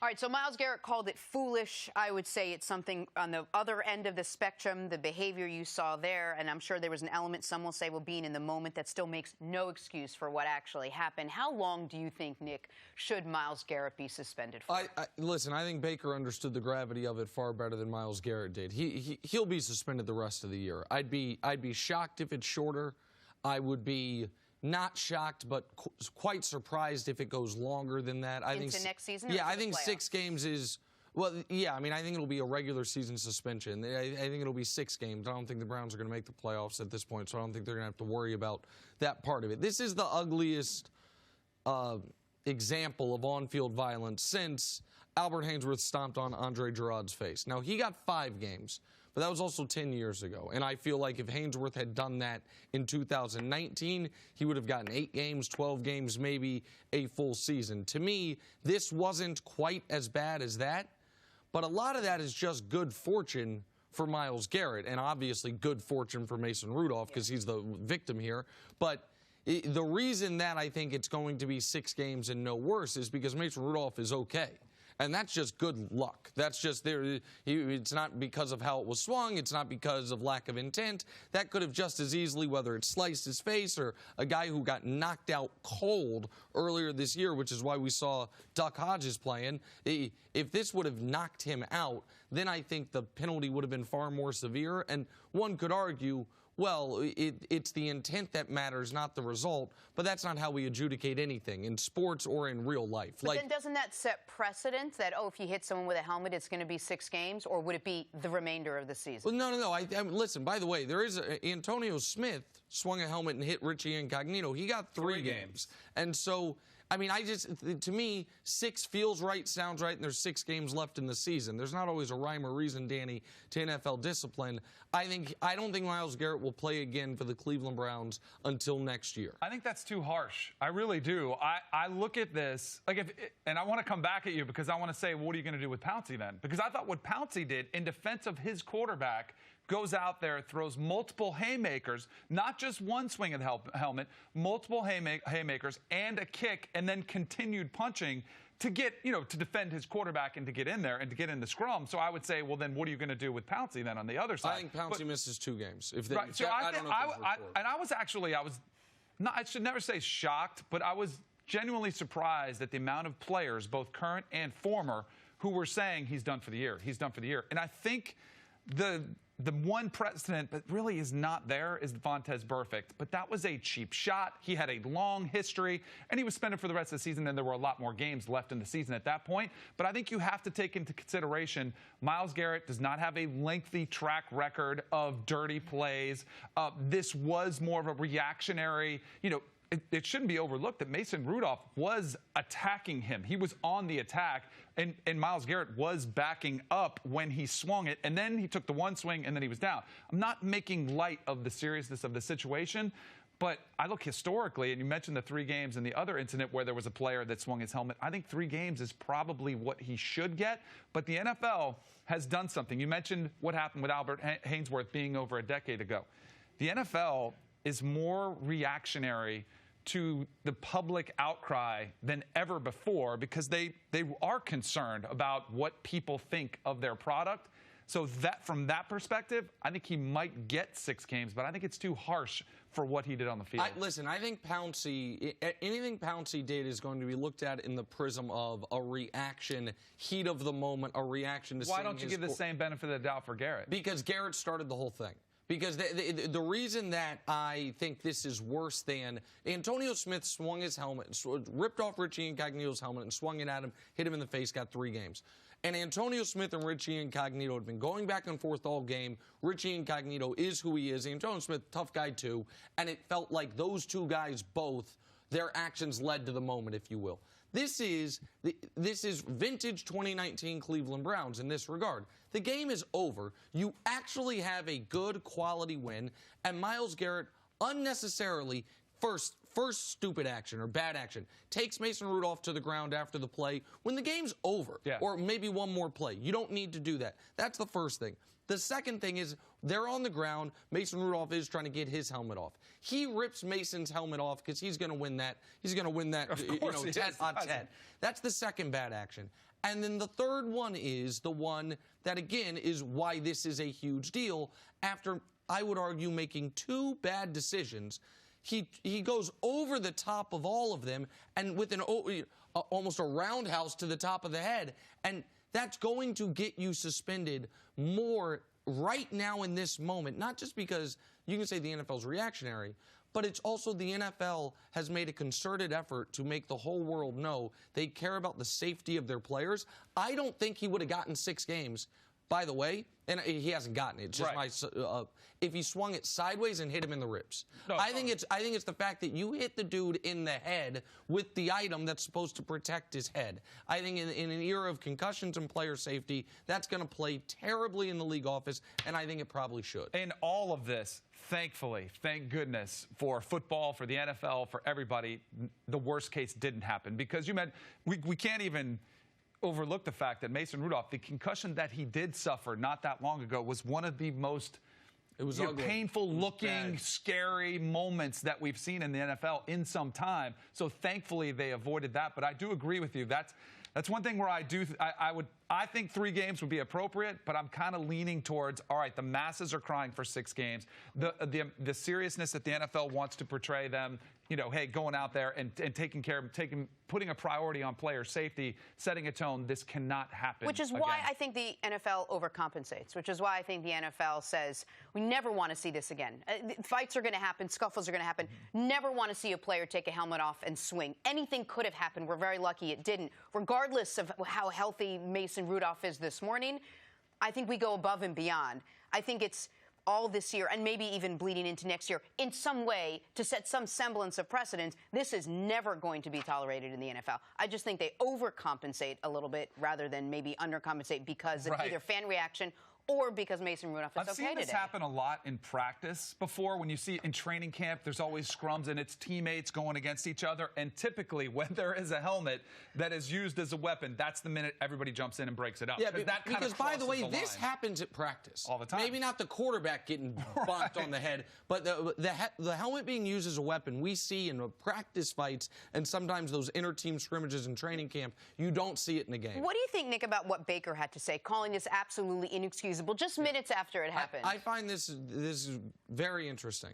All right, so Myles Garrett called it foolish. I would say it's something on the other end of the spectrum, the behavior you saw there, and I'm sure there was an element, some will say, well, being in the moment, that still makes no excuse for what actually happened. How long do you think, Nick, should Myles Garrett be suspended for? Listen, I think Baker understood the gravity of it far better than Myles Garrett did. He'll be suspended the rest of the year. I'd be shocked if it's shorter. I would be not shocked, but quite surprised if it goes longer than that. Into next season? Yeah, I think 6 games is, well, yeah, I mean, I think it'll be a regular season suspension. I think it'll be 6 games. I don't think the Browns are going to make the playoffs at this point, so I don't think they're going to have to worry about that part of it. This is the ugliest example of on-field violence since Albert Haynesworth stomped on Andre Gerard's face. Now, he got 5 games. But that was also 10 years ago. And I feel like if Haynesworth had done that in 2019, he would have gotten 8 games, 12 games, maybe a full season. To me, this wasn't quite as bad as that. But a lot of that is just good fortune for Myles Garrett. And obviously good fortune for Mason Rudolph because he's the victim here. But the reason that I think it's going to be 6 games and no worse is because Mason Rudolph is okay. And that's just good luck. That's just there. It's not because of how it was swung. It's not because of lack of intent. That could have just as easily, whether it sliced his face or a guy who got knocked out cold earlier this year, which is why we saw Duck Hodges playing. If this would have knocked him out, then I think the penalty would have been far more severe. And one could argue, well, it's the intent that matters, not the result. But that's not how we adjudicate anything in sports or in real life. But then doesn't that set precedent that, oh, if you hit someone with a helmet, it's going to be 6 games? Or would it be the remainder of the season? Well, no. Listen, by the way, there is Antonio Smith swung a helmet and hit Richie Incognito. He got 3 games. And so, I mean, to me, 6 feels right, sounds right, and there's 6 games left in the season. There's not always a rhyme or reason, Danny, to NFL discipline. I don't think Myles Garrett will play again for the Cleveland Browns until next year. I think that's too harsh. I really do. I look at this, and I want to come back at you because I want to say, what are you going to do with Pouncey then? Because I thought what Pouncey did in defense of his quarterback, goes out there, throws multiple haymakers, not just one swing of the helmet, multiple haymakers and a kick, and then continued punching to get, to defend his quarterback and to get in there and to get in the scrum. So I would say, well, then what are you going to do with Pouncey then on the other side? I think Pouncey misses 2 games. Right. So I should never say shocked, but I was genuinely surprised at the amount of players, both current and former, who were saying he's done for the year. He's done for the year. And I think the one precedent that really is not there is Vontaze Burfict. But that was a cheap shot. He had a long history, and he was suspended for the rest of the season, and there were a lot more games left in the season at that point. But I think you have to take into consideration Myles Garrett does not have a lengthy track record of dirty plays. This was more of a reactionary, it shouldn't be overlooked that Mason Rudolph was attacking him. He was on the attack, and Myles Garrett was backing up when he swung it, and then he took the one swing, and then he was down. I'm not making light of the seriousness of the situation, but I look historically, and you mentioned the 3 games and the other incident where there was a player that swung his helmet. I think 3 games is probably what he should get, but the NFL has done something. You mentioned what happened with Albert Haynesworth being over a decade ago. The NFL is more reactionary to the public outcry than ever before because they are concerned about what people think of their product. So that from that perspective, I think he might get 6 games, but I think it's too harsh for what he did on the field. Listen, I think anything Pouncey did is going to be looked at in the prism of a reaction, heat of the moment, a reaction to Why don't you give the same benefit of the doubt for Garrett? Because Garrett started the whole thing. Because the reason that I think this is worse than Antonio Smith swung his helmet, ripped off Richie Incognito's helmet and swung it at him, hit him in the face, got 3 games. And Antonio Smith and Richie Incognito had been going back and forth all game. Richie Incognito is who he is. Antonio Smith, tough guy too. And it felt like those 2 guys both, their actions led to the moment, if you will. This is vintage 2019 Cleveland Browns in this regard. The game is over. You actually have a good quality win, and Myles Garrett unnecessarily, first stupid action or bad action, takes Mason Rudolph to the ground after the play when the game's over, or maybe one more play. You don't need to do that. That's the first thing. The second thing is they're on the ground. Mason Rudolph is trying to get his helmet off. He rips Mason's helmet off because he's going to win that. He's going to win that, tet-a-tet. That's the second bad action. And then the third one is the one that, again, is why this is a huge deal. After, I would argue, making 2 bad decisions, he goes over the top of all of them and with almost a roundhouse to the top of the head. And that's going to get you suspended more right now in this moment, not just because you can say the NFL's reactionary, but it's also the NFL has made a concerted effort to make the whole world know they care about the safety of their players. I don't think he would have gotten 6 games, by the way, and he hasn't gotten it. It's just if he swung it sideways and hit him in the ribs. No, I think it's the fact that you hit the dude in the head with the item that's supposed to protect his head. I think in an era of concussions and player safety, that's going to play terribly in the league office, and I think it probably should. In all of this, thankfully, thank goodness for football, for the NFL, for everybody, the worst case didn't happen, because we can't even overlook the fact that Mason Rudolph, the concussion that he did suffer not that long ago, was one of the most painful-looking, scary moments that we've seen in the NFL in some time. So thankfully they avoided that. But I do agree with you. That's one thing where I think 3 games would be appropriate, but I'm kind of leaning towards, all right, the masses are crying for 6 games. The seriousness that the NFL wants to portray them, hey, going out there and taking care of, putting a priority on player safety, setting a tone, this cannot happen. Which is why I think the NFL overcompensates, which is why I think the NFL says we never want to see this again. Fights are going to happen, scuffles are going to happen. Never want to see a player take a helmet off and swing. Anything could have happened. We're very lucky it didn't. Regardless of how healthy Mason Rudolph is this morning, I think we go above and beyond. I think it's all this year, and maybe even bleeding into next year, in some way to set some semblance of precedent. This is never going to be tolerated in the NFL. I just think they overcompensate a little bit rather than maybe undercompensate because of either fan reaction or because Mason Rudolph is okay today. I've seen this happen a lot in practice before. When you see in training camp, there's always scrums and it's teammates going against each other. And typically, when there is a helmet that is used as a weapon, that's the minute everybody jumps in and breaks it up. Yeah, because by the way, this happens at practice. All the time. Maybe not the quarterback getting bonked on the head, but the helmet being used as a weapon, we see in practice fights and sometimes those inter-team scrimmages in training camp. You don't see it in a game. What do you think, Nick, about what Baker had to say, calling this absolutely inexcusable just minutes after it happened? I find this very interesting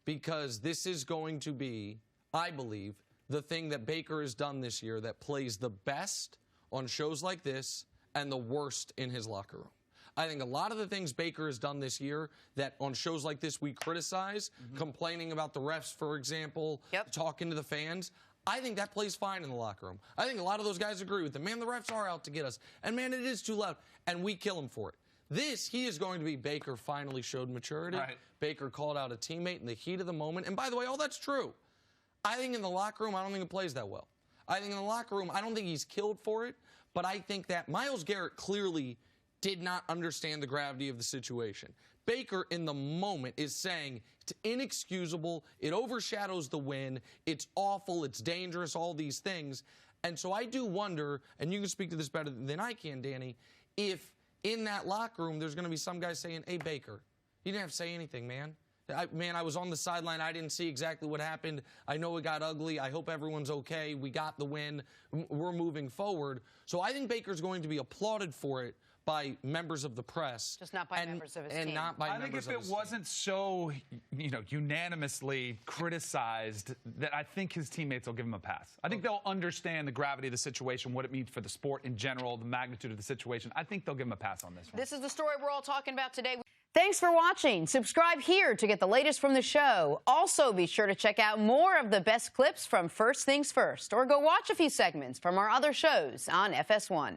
because this is going to be, I believe, the thing that Baker has done this year that plays the best on shows like this and the worst in his locker room. I think a lot of the things Baker has done this year that on shows like this we criticize, complaining about the refs, for example, talking to the fans, I think that plays fine in the locker room. I think a lot of those guys agree with him. Man, the refs are out to get us. And, man, it is too loud. And we kill him for it. He is going to be Baker finally showed maturity. Right. Baker called out a teammate in the heat of the moment. And by the way, all that's true. I think in the locker room, I don't think it plays that well. I think in the locker room, I don't think he's killed for it. But I think that Myles Garrett clearly did not understand the gravity of the situation. Baker, in the moment, is saying it's inexcusable. It overshadows the win. It's awful. It's dangerous, all these things. And so I do wonder, and you can speak to this better than I can, Danny, if in that locker room, there's going to be some guy saying, hey, Baker, you didn't have to say anything, man. I was on the sideline. I didn't see exactly what happened. I know it got ugly. I hope everyone's okay. We got the win. We're moving forward. So I think Baker's going to be applauded for it by members of the press. Just not by members of his team. Not by members of his team. I think if it wasn't so, unanimously criticized, that I think his teammates will give him a pass. I think they'll understand the gravity of the situation, what it means for the sport in general, the magnitude of the situation. I think they'll give him a pass on this one. This is the story we're all talking about today. Thanks for watching. Subscribe here to get the latest from the show. Also, be sure to check out more of the best clips from First Things First, or go watch a few segments from our other shows on FS1.